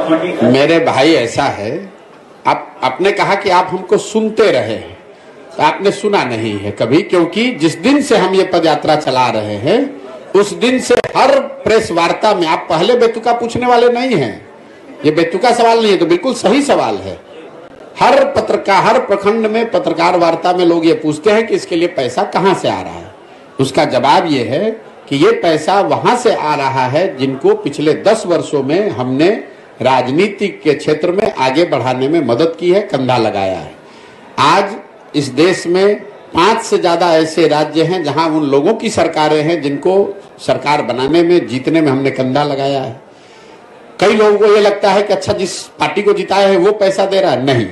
मेरे भाई ऐसा है, आपने कहा कि आप हमको सुनते रहे हैं, तो आपने सुना नहीं है कभी, क्योंकि जिस दिन से हम ये पदयात्रा चला रहे हैं उस दिन से हर प्रेस वार्ता में आप पहले बेतुका पूछने वाले नहीं हैं। ये बेतुका सवाल नहीं है, तो बिल्कुल सही सवाल है। हर पत्रकार, हर प्रखंड में पत्रकार वार्ता में लोग ये पूछते हैं कि इसके लिए पैसा कहां से आ रहा है। उसका जवाब ये है कि ये पैसा वहां से आ रहा है जिनको पिछले 10 वर्षों में हमने राजनीति के क्षेत्र में आगे बढ़ाने में मदद की है, कंधा लगाया है। आज इस देश में 5 से ज्यादा ऐसे राज्य हैं जहां उन लोगों की सरकारें हैं जिनको सरकार बनाने में, जीतने में हमने कंधा लगाया है। कई लोगों को ये लगता है कि अच्छा, जिस पार्टी को जिताया है वो पैसा दे रहा है। नहीं,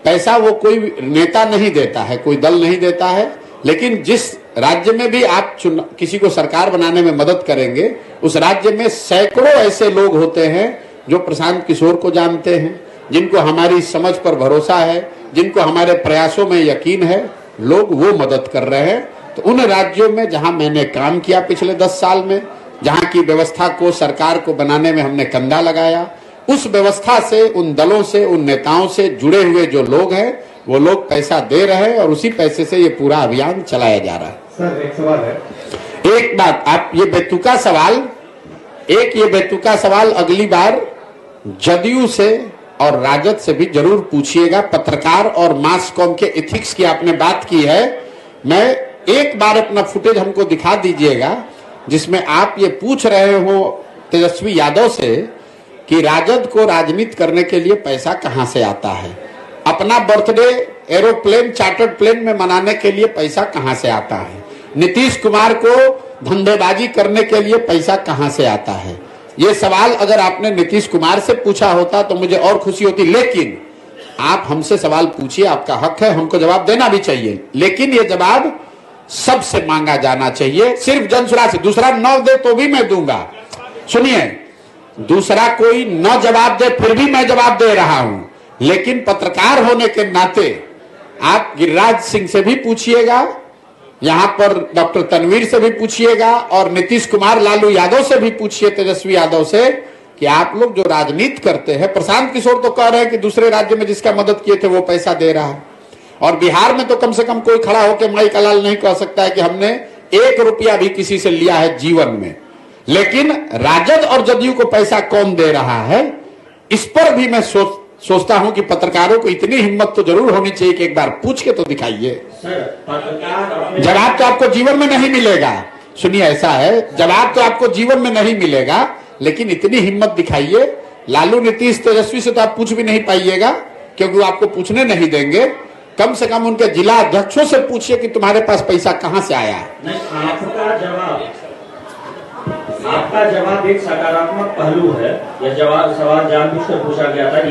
पैसा वो कोई नेता नहीं देता है, कोई दल नहीं देता है, लेकिन जिस राज्य में भी आप किसी को सरकार बनाने में मदद करेंगे, उस राज्य में सैकड़ों ऐसे लोग होते हैं जो प्रशांत किशोर को जानते हैं, जिनको हमारी समझ पर भरोसा है, जिनको हमारे प्रयासों में यकीन है, लोग वो मदद कर रहे हैं। तो उन राज्यों में जहां मैंने काम किया पिछले 10 साल में, जहां की व्यवस्था को, सरकार को बनाने में हमने कंधा लगाया, उस व्यवस्था से, उन दलों से, उन नेताओं से जुड़े हुए जो लोग हैं वो लोग पैसा दे रहे हैं और उसी पैसे से ये पूरा अभियान चलाया जा रहा है। सर, एक सवाल है। एक बात, आप ये बेतुका सवाल अगली बार जदयू से और राजद से भी जरूर पूछिएगा। पत्रकार और मास कॉम के एथिक्स की आपने बात की है, मैं एक बार अपना फुटेज हमको दिखा दीजिएगा जिसमें आप ये पूछ रहे हो तेजस्वी यादव से कि राजद को राजनीति करने के लिए पैसा कहां से आता है, अपना बर्थडे एरोप्लेन, चार्टर्ड प्लेन में मनाने के लिए पैसा कहां से आता है, नीतीश कुमार को धंधेबाजी करने के लिए पैसा कहां से आता है। ये सवाल अगर आपने नीतीश कुमार से पूछा होता तो मुझे और खुशी होती, लेकिन आप हमसे सवाल पूछिए, आपका हक है, हमको जवाब देना भी चाहिए, लेकिन ये जवाब सबसे मांगा जाना चाहिए, सिर्फ जनसुराज से। दूसरा न दे तो भी मैं दूंगा। सुनिए, दूसरा कोई न जवाब दे फिर भी मैं जवाब दे रहा हूं, लेकिन पत्रकार होने के नाते आप गिरिराज सिंह से भी पूछिएगा, यहां पर डॉक्टर तनवीर से भी पूछिएगा और नीतीश कुमार, लालू यादव से भी पूछिए, तेजस्वी यादव से, कि आप लोग जो राजनीति करते हैं, प्रशांत किशोर तो कह रहे हैं कि दूसरे राज्य में जिसका मदद किए थे वो पैसा दे रहा है, और बिहार में तो कम से कम कोई खड़ा होकर माई का लाल नहीं कह सकता है कि हमने 1 रुपया भी किसी से लिया है जीवन में। लेकिन राजद और जदयू को पैसा कौन दे रहा है, इस पर भी मैं सोचता हूं कि पत्रकारों को इतनी हिम्मत तो जरूर होनी चाहिए कि एक बार पूछ के तो दिखाइए। जवाब तो आपको जीवन में नहीं मिलेगा। सुनिए, ऐसा है, जवाब तो आपको जीवन में नहीं मिलेगा, लेकिन इतनी हिम्मत दिखाइए। लालू, नीतीश, तेजस्वी से तो आप पूछ भी नहीं पाइएगा क्योंकि वो आपको पूछने नहीं देंगे। कम से कम उनके जिला अध्यक्षों से पूछिए कि तुम्हारे पास पैसा कहां से आया है। आपका जवाब एक सकारात्मक पहलू है। यह सवाल जानबूझकर पूछा गया था।